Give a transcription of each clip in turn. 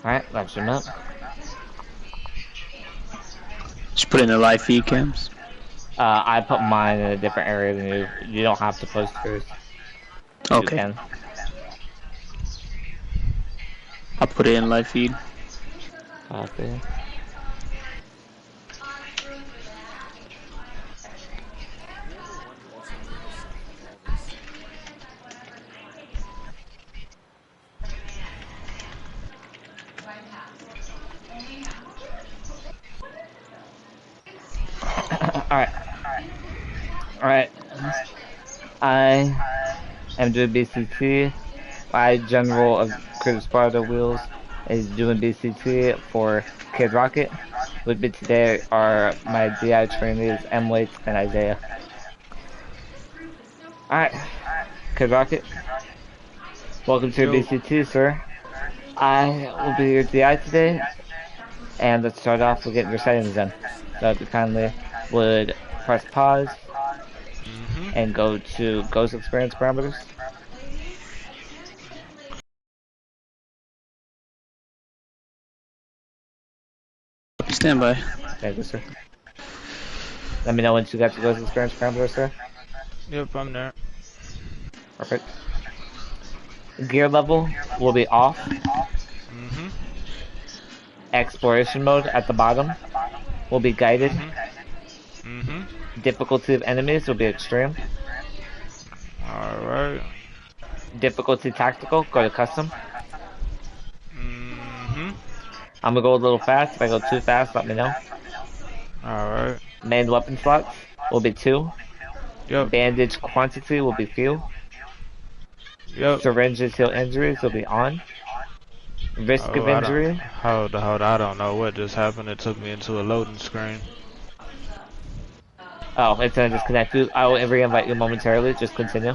Alright, that's your up. Just put in the live feed cams. I put mine in a different area than you. You don't have to post yours. You Okay. can. I'll put it in live feed. Copy. Alright. Alright. I am doing BCT. My general of Sparta Wheels is doing BCT for Kid Rocket. With me today are my DI trainees, Emily and Isaiah. Alright, Kid Rocket. Welcome to Yo. BCT, sir. I will be your DI today, and let's start off with getting your settings in. So if you kindly would press pause and go to Ghost Experience Parameters. Stand by. Thank you, sir. Let me know once you got your Ghost Experience Parameters, sir. Yep, I'm there. Perfect. Gear level will be off. Exploration mode at the bottom will be guided. Difficulty of enemies will be extreme. Alright. Difficulty tactical, go to custom. I'm gonna go a little fast. If I go too fast, let me know. Alright. Main weapon slots will be 2. Yep. Bandage quantity will be few. Yep. Syringes heal injuries will be on. Risk of injury. Hold on. I don't know what just happened. It took me into a loading screen. Oh, it's gonna disconnect you. I will re-invite you momentarily. Just continue.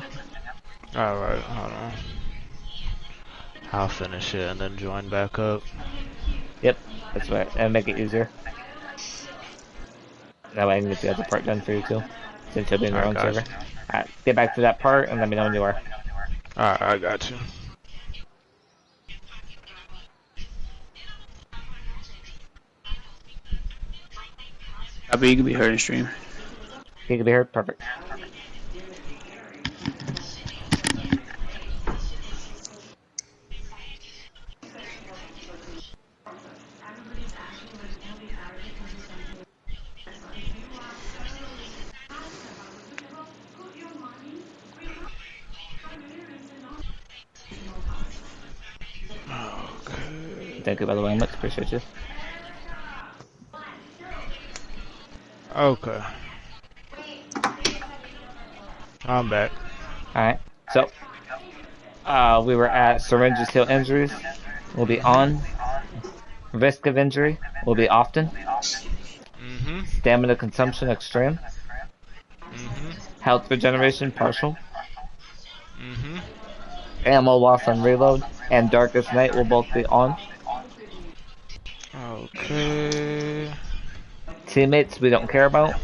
Alright, hold on. I'll finish it and then join back up. Yep, that's right. And make it easier. That way I can get the other part done for you too. Since you'll be in your own server. Alright, get back to that part and let me know when you are. Alright, I got you. Copy, you can be heard in stream. You can be heard? Perfect. Okay. Thank you by the way, much appreciate you. Okay. I'm back. Alright, so we were at syringes heal injuries will be on. Risk of injury will be often. Stamina consumption extreme. Health regeneration partial. Ammo loss on reload and darkest night will both be on. Okay. Teammates we don't care about.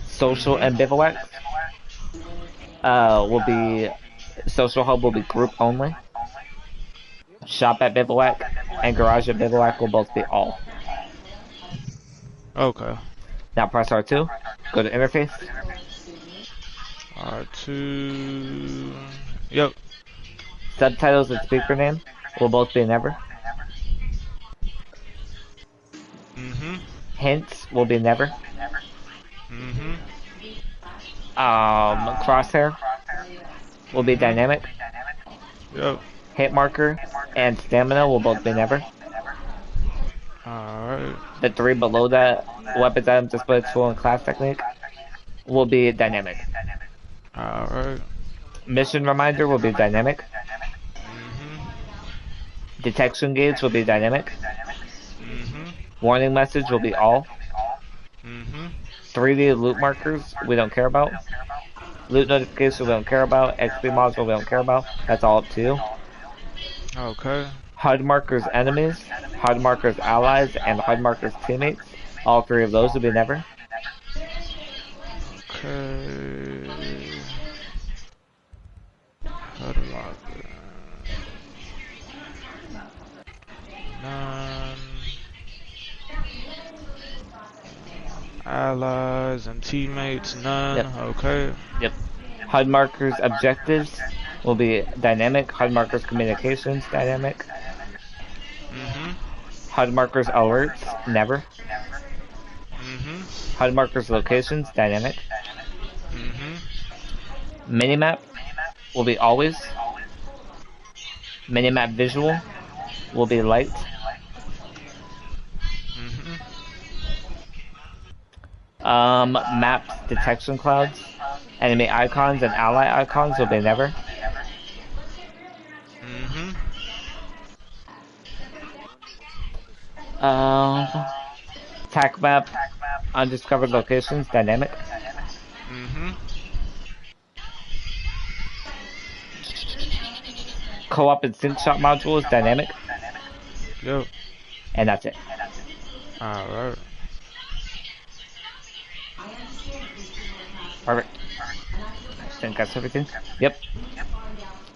Social and bivouac will be social hub will be group only. Shop at bivouac and garage at bivouac will both be all. Okay. Now press R2. Go to interface. R2. Yep. Subtitles and speaker name will both be never. Hints will be never. Crosshair will be dynamic. Yep. Hit marker and stamina will both be never. Alright. The 3 below that, weapons, items, display tool, and class technique, will be dynamic. Alright. Mission reminder will be dynamic. Detection gauge will be dynamic. Warning message will be all. 3D loot markers we don't care about. Loot notification we don't care about. XP module we don't care about. That's all up to you. Okay. HUD markers enemies, HUD markers allies, and HUD markers teammates. All 3 of those will be never. Okay. HUD marker. allies and teammates, none. Yep. Okay. Yep. HUD markers objectives will be dynamic. HUD markers communications dynamic. HUD markers alerts never. HUD markers locations dynamic. Minimap will be always. Minimap visual will be light. Maps detection clouds. Enemy icons and ally icons will be never. Attack map undiscovered locations dynamic. Co-op and sync shot module is dynamic. Yep. And that's it. Alright. Perfect. I think that's everything. Yep.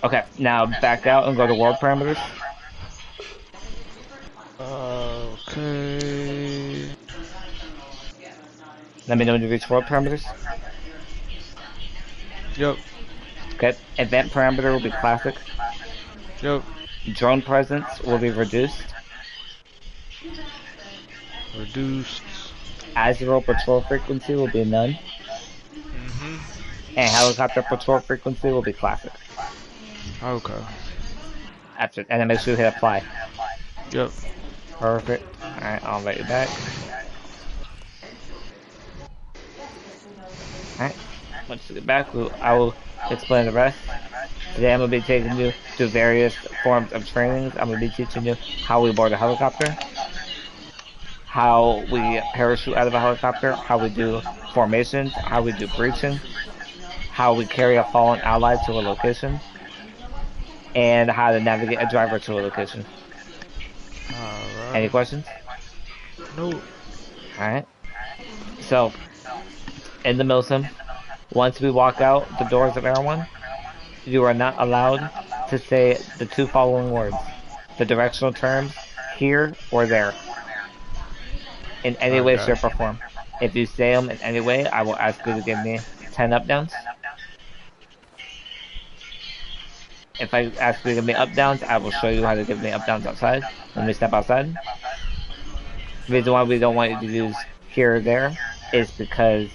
Okay, now back out and go to world parameters. Okay. Let me know when you reach world parameters. Yep. Okay, event parameter will be classic. Yep. Drone presence will be reduced. Reduced. Azimuth patrol frequency will be none. And helicopter patrol frequency will be classic. Okay. That's it. And then make sure you hit apply. Yep. Perfect. Alright, I'll let you back. Alright. Once you get back, I will explain the rest. Today I'm going to be taking you to various forms of trainings. I'm going to be teaching you how we board a helicopter, how we parachute out of a helicopter, how we do formations, how we do breaching, how we carry a fallen ally to a location, and how to navigate a driver to a location. Alright. Any questions? No. Alright. So, in the MILSIM, once we walk out the doors of Air 1, you are not allowed to say the two following words. The directional terms, here or there. In any way, shape, or form. If you say them in any way, I will ask you to give me 10 up-downs. If I ask you to give me up-downs, I will show you how to give me up-downs outside, when we step outside. The reason why we don't want you to use here or there is because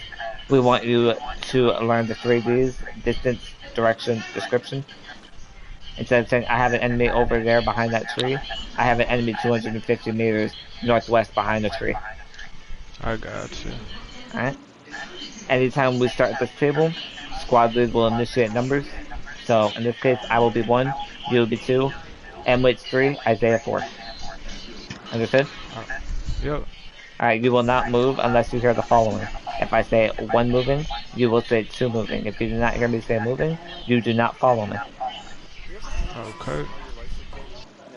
we want you to learn the 3Ds, distance, direction, description. Instead of saying, I have an enemy over there behind that tree, I have an enemy 250 meters northwest behind the tree. I got you. Alright? Anytime we start at this table, squad lead will initiate numbers. So, in this case, I will be 1, you will be 2, Emwitch 3, Isaiah 4. Understood? Yep. Alright, you will not move unless you hear the following. If I say 1 moving, you will say 2 moving. If you do not hear me say moving, you do not follow me. Okay.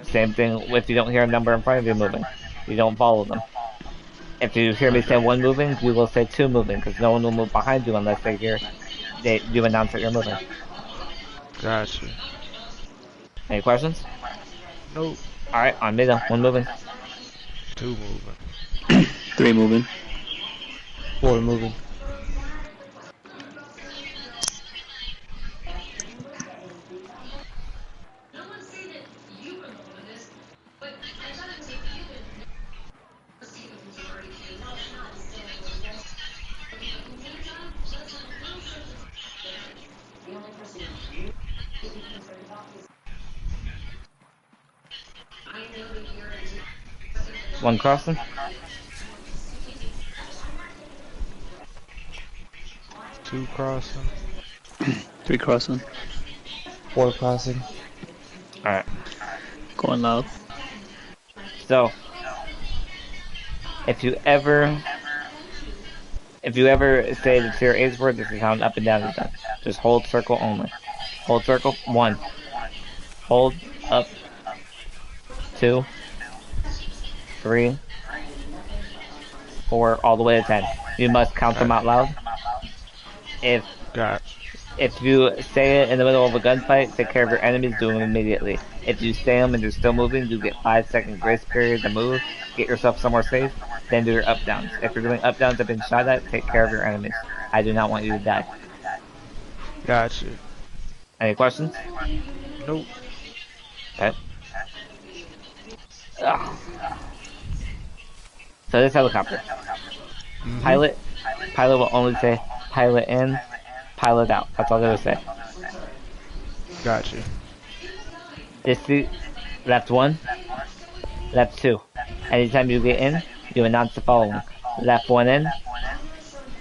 Same thing if you don't hear a number in front of you moving. You don't follow them. If you hear me say 1 moving, you will say 2 moving, because no one will move behind you unless they hear you announce that you're moving. Gotcha. Any questions? Nope. Alright, on me then. 1 moving. 2 moving. 3 moving. 4 moving. One crossing. 2 crossing. 3 crossing. 4 crossing. Alright. Going loud. So, if you ever say the tier 8 word, this is how an up and down is done. Just hold circle only. Hold circle, 1. Hold, up, 2, 3, 4, all the way to 10. You must count them out loud. If you say it in the middle of a gunfight, take care of your enemies, do them immediately. If you say them and they're still moving, you get 5-second grace period to move. Get yourself somewhere safe. then do your up downs. If you're doing up downs and being shot at, take care of your enemies. I do not want you to die. Gotcha. Any questions? Nope. Okay. Ugh. So this helicopter. Pilot will only say pilot in, pilot out. That's all they will say. Gotcha. This seat, left 1, left 2. Anytime you get in, you announce the following. Left 1 in.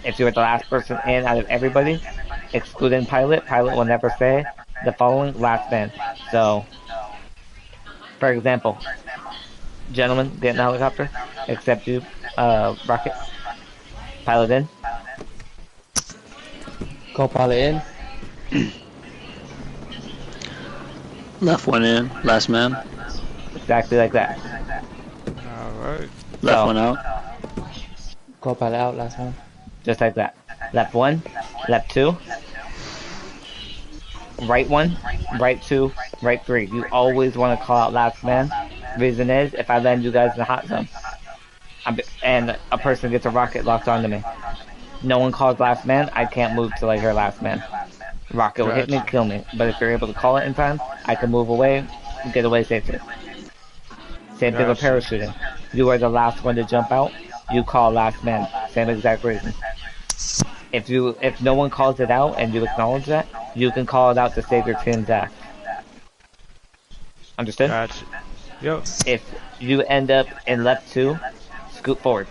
If you were the last person in out of everybody, excluding pilot will never say the following last man. So, for example, gentlemen, get in the helicopter, except you, Rocket. Pilot in. Co-pilot in. Left one in, last man. Exactly like that. Alright. Left one out. Co-pilot out, last one. Just like that. Left 1, left 2. Right 1, right 2, right 3. You always want to call out last man. Reason is, if I land you guys in the hot zone, and a person gets a rocket locked onto me, no one calls last man, I can't move till I hear last man. Rocket will hit me, kill me. But if you're able to call it in time, I can move away, get away safely. Same thing with parachuting. You are the last one to jump out, you call last man. Same exact reason. If no one calls it out and you acknowledge that, you can call it out to save your team's ass. Understood? Gotcha. Yep. If you end up in left 2, scoot forward.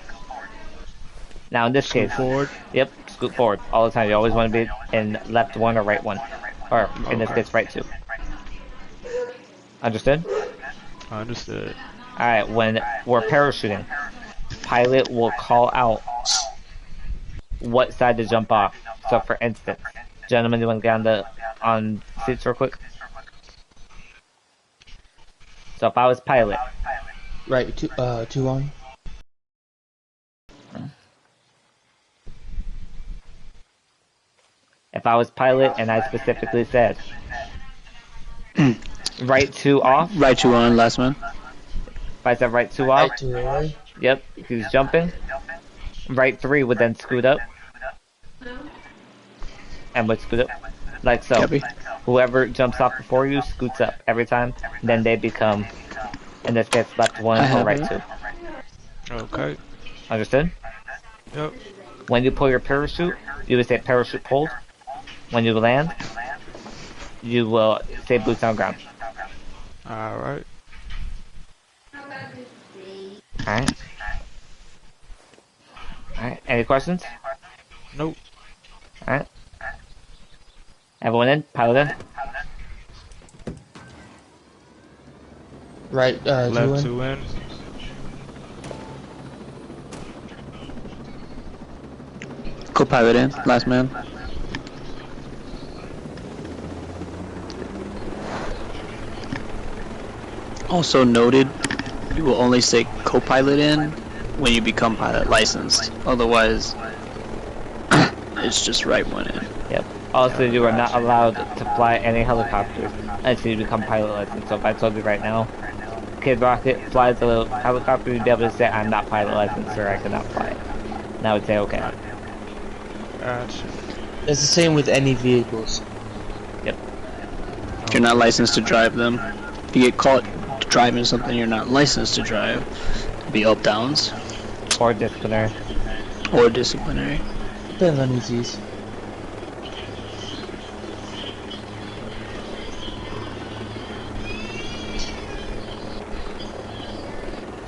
Now in this case, forward. Yep, scoot forward all the time. You always want to be in left 1 or right 1, or in this case, right 2. Understood? Understood. All right. When we're parachuting, pilot will call out what side to jump off. So, for instance, gentlemen, you want to get on seats real quick? So if I was pilot, Right, two on. if I was pilot and I specifically said right 2 off, Right two on, last man. if I said right 2 off, Right, two on. yep, he's jumping. Right 3 would then scoot up, and would scoot up like so. Copy. Whoever jumps off before you scoots up every time. Then they become, in this case, left 1 or right 2. Okay. Understood? Yep. When you pull your parachute, you would say parachute pulled. When you land, you will say boots on ground. Alright. Alright. Alright, any questions? Nope. Alright. Everyone in? Pilot in? Right, two Left in. 2 in. Co-pilot in, last man. Also noted, you will only say co-pilot in when you become pilot licensed. Otherwise, it's just right one in. Yep. Also, you are not allowed to fly any helicopters until you become pilot licensed. So if I told you right now, Kid Rocket flies a helicopter, you'd be able to say, I'm not pilot licensed, or I cannot fly it. And I would say, okay. Gotcha. It's the same with any vehicles. Yep. If you're not licensed to drive them, if you get caught driving something you're not licensed to drive, it'd be up downs Or disciplinary. or disciplinary. Depends on ETs.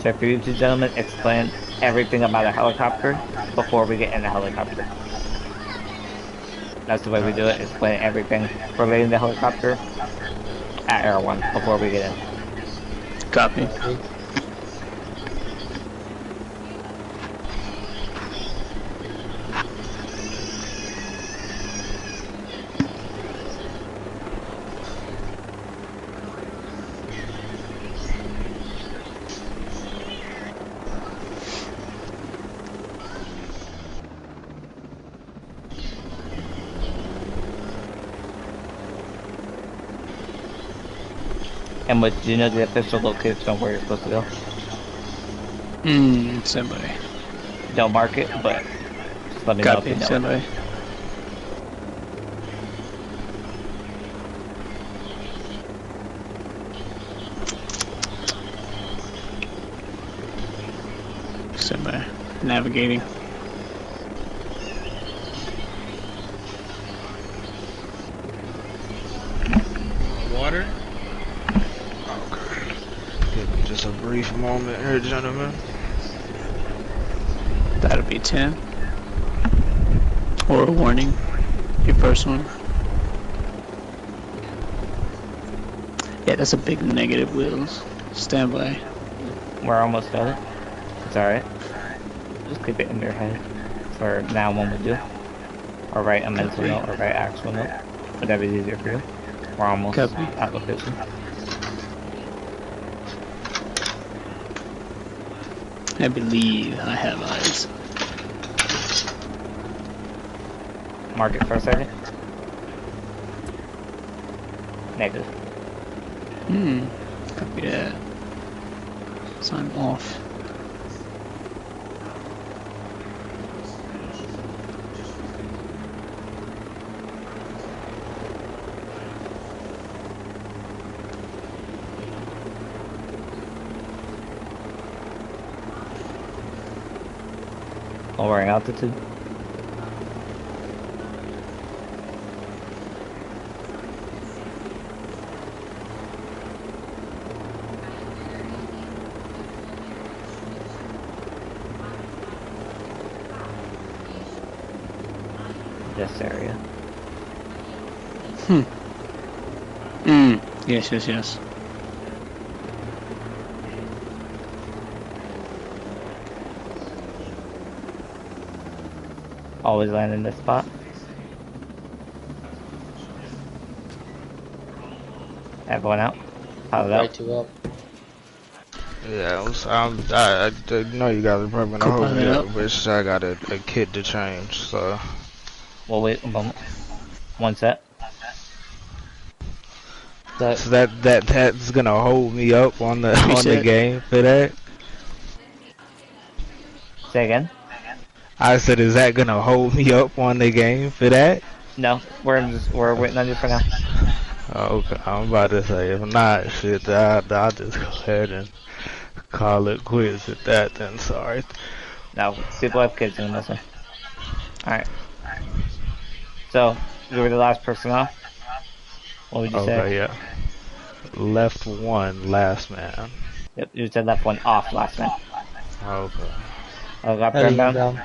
So for you two gentlemen, explain everything about a helicopter before we get in the helicopter. That's the way we do it, explain everything relating to the helicopter at Air 1 before we get in. Copy. And do you know the official location of where you're supposed to go? Somebody. Don't mark it, but just let me know if Copy, you know stand it. by. Stand by. Navigating. Water? Okay. Give me just a brief moment here, gentlemen. That'll be 10. Or a warning. Your first one. Yeah, that's a big negative, Wheels. Stand by. We're almost at it. It's alright. Just keep it in your head for now when we do. Or write a mental Copy. note or write actual note. Whatever's easier for you. We're almost Copy. at location. I believe I have eyes. Mark it for a second. Negative. Copy that. So I'm off. Lowering altitude. This area. Yes. Always land in this spot. Everyone out. Pilot Right out. to up. Yeah, I know you guys are probably gonna hold me up, but I got a kit to change, so. We'll wait a moment. One set. So that's gonna hold me up on the Reset. game for that. Say again. I said, is that gonna hold me up on the game for that? No, we're waiting on you for now. Okay, I'm about to say, if not, shit, I'll just go ahead and call it quits at that then, sorry. No, people have kids in this one. Alright. So, you were the last person off? What would you say? Okay, yeah. Left one, last man. Yep, you said left one off last man. Okay. Helicopter Heli inbound. inbound.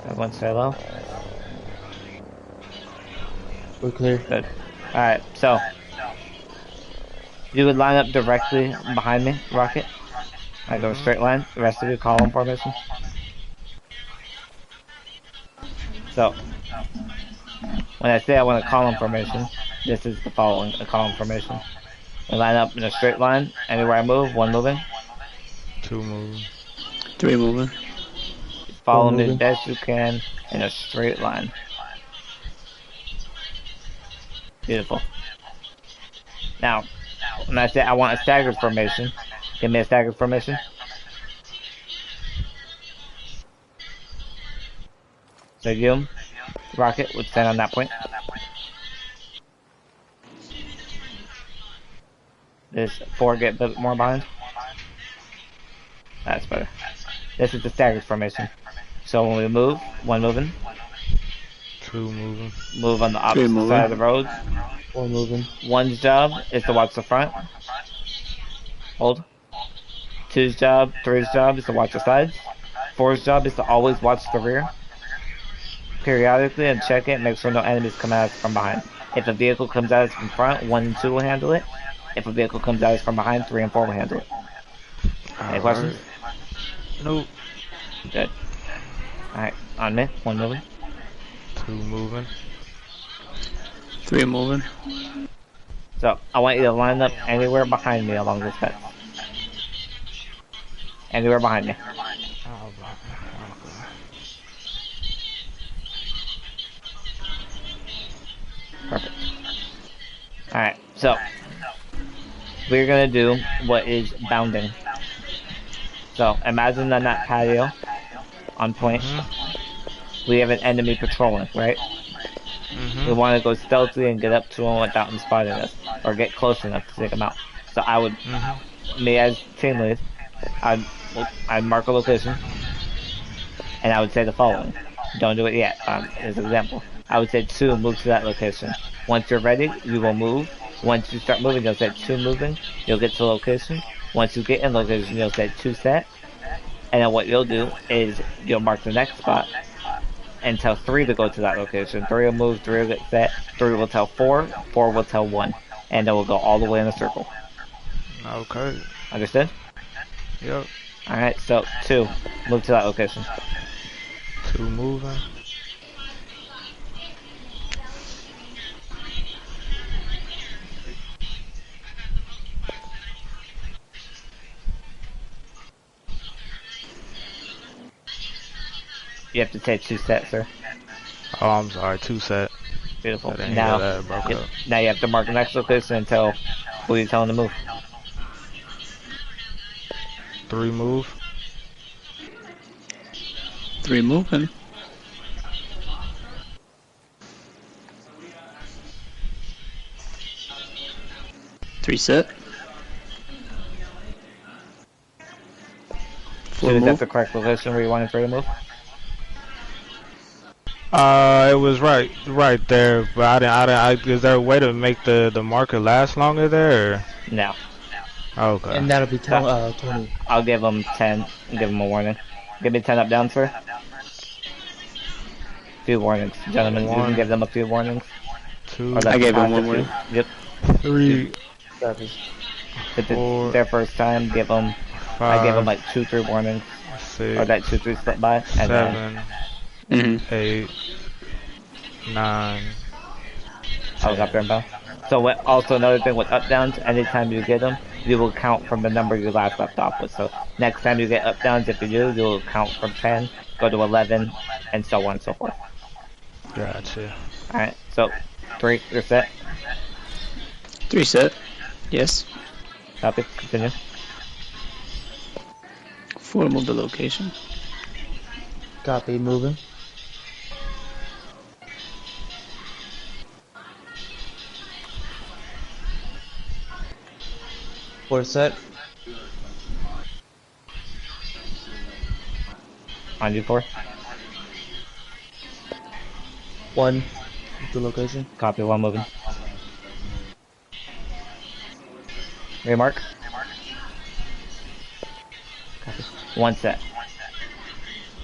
Everyone stay low. We're clear. Good. Alright, so. You would line up directly behind me, Rocket. I go straight line. The rest of you column formation. So, when I say I want a column formation, this is the following, a column formation. We line up in a straight line. Anywhere I move, one moving. 2 moving. 3 moving. Follow me as moving. best you can in a straight line. Beautiful. Now, when I say I want a staggered formation, give me a staggered formation. So you, Rocket, would stand on that point. This 4 get a bit more behind. That's better. This is the staggered formation. So when we move, one moving, 2 moving. move on the opposite moving. side of the road. 4 moving. One's job is to watch the front. Hold. 2's job, 3's job is to watch the sides. 4's job is to always watch the rear. Periodically and check it, make sure no enemies come at us from behind. If a vehicle comes at us from front, 1 and 2 will handle it. If a vehicle comes at us from behind, 3 and 4 will handle it. Any questions? Nope. Good. Alright, on me, 1 moving. 2 moving. 3 moving. So, I want you to line up anywhere behind me along this fence. Anywhere behind me. Perfect. Alright, so we're gonna do what is bounding. So imagine on that patio, on point, we have an enemy patrolling, right? We want to go stealthily and get up to him without him spotting us, or get close enough to take him out. So I would, me as team lead, I'd mark a location, and I would say the following. Don't do it yet. As an example, I would say 2, move to that location. Once you're ready, you will move. Once you start moving, you'll say 2 moving. You'll get to location. Once you get in location, you'll say 2 set. And then what you'll do is you'll mark the next spot and tell 3 to go to that location. 3 will move, 3 will get set, 3 will tell 4, 4 will tell 1. And then we'll go all the way in a circle. Okay. Understood? Yep. Alright, so 2, move to that location. 2 moving. You have to take 2 sets, sir. Oh, I'm sorry. 2 set. Beautiful. I didn't Now, hear that, broke up. now you have to mark the next location and tell who you're telling to move. 3 move. 3 moving. 3 set. 4 So is that move. the correct location where you wanted for you to move? It was right there, but is there a way to make the marker last longer there? Or? No. Okay. And that'll be 20. I'll give them 10 and give them a warning. Give me 10 up down, sir. Few warnings. Gentlemen, you can give them a few warnings. 2, Or that's I gave them possible. 1 warning. Yep. 3, Copy. If it's 4, their first time, give them. 5, I gave them like 2, 3 warnings. 6, Or that 2, 3 slip by. And then 7, Mm-hmm. 8, 9. I was up there and down. So what, also another thing with up downs, anytime you get them, you will count from the number you last left off with. So next time you get up downs, if you do, you'll count from 10, go to 11, and so on and so forth. Gotcha. Alright, so 3, you're set. 3 set. Yes. Copy, continue. 4 move the location. Copy. Moving. 4 set. On you 4. 1. The location. Copy, 1 moving. Remark. Copy. 1 set.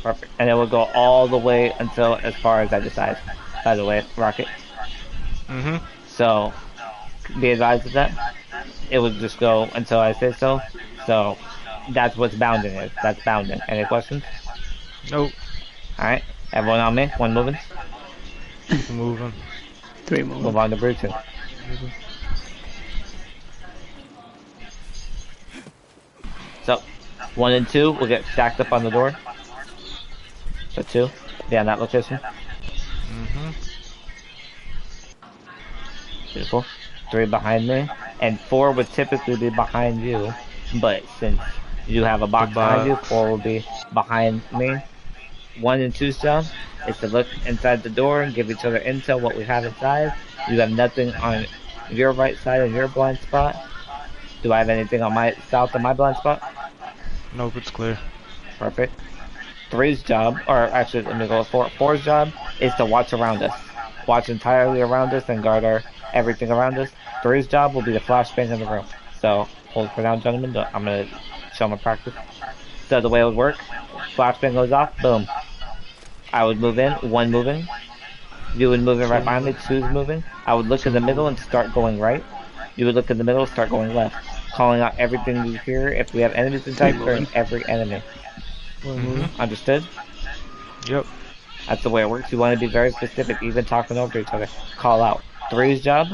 Perfect. And it will go all the way until as far as I decide. By the way, Rocket. So, be advised of that. It would just go until I say so. So, that's what bounding is. That's bounding. Any questions? Nope. Alright. Everyone on me? 1 moving. Moving. 3 moving. Move on to Brew 2. So, 1 and 2 will get stacked up on the door. So 2, be on that location. Beautiful. 3 behind me, and 4 would typically be behind you, but since you have a box behind you, 4 will be behind me. 1 and 2's job is to look inside the door and give each other intel what we have inside. You have nothing on your right side and your blind spot. Do I have anything on my south of my blind spot? Nope, it's clear. Perfect. 3's job, or actually let me go with 4. 4's job is to watch around us. Watch entirely around us and guard everything around us. 3's job will be the flashbang in the room. So, hold for now, gentlemen. I'm going to show my practice. So the way it would work, flashbang goes off, boom. I would move in, 1 moving. You would move in right behind me, 2's moving. I would look in the middle and start going right. You would look in the middle, start going left. Calling out everything you hear. If we have enemies in sight, clearing every enemy. Understood? Yep. That's the way it works. You want to be very specific, even talking over each other. Call out. 3's job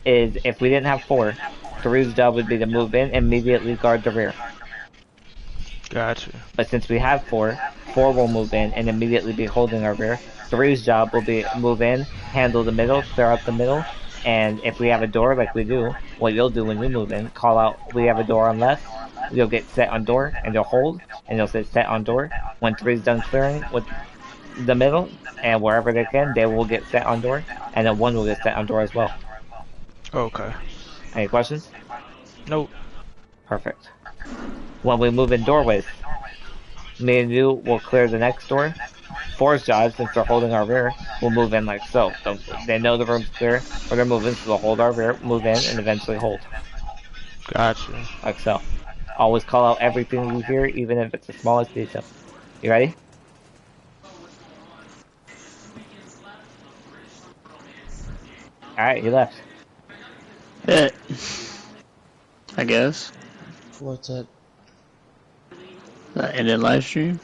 is, if we didn't have 4, 3's job would be to move in, immediately guard the rear. Gotcha. But since we have 4, 4 will move in and immediately be holding our rear. 3's job will be move in, handle the middle, clear out the middle, And if we have a door like we do, what you'll do when you move in, call out, we have a door on left. You'll get set on door, and you'll hold, and you'll say set on door. When 3's done clearing with the middle, and wherever they can, they will get set on door, and then 1 will get set on door as well. Okay. Any questions? Nope. Perfect. When we move in doorways, me and you will clear the next door. 4's job, since they're holding our rear, will move in like so. They know the room's clear, or they're moving, so they'll hold our rear, move in, and eventually hold. Gotcha. Like so. Always call out everything you hear, even if it's the smallest detail. You ready? Alright, you left. Bet. I guess. What's that? Ended live stream.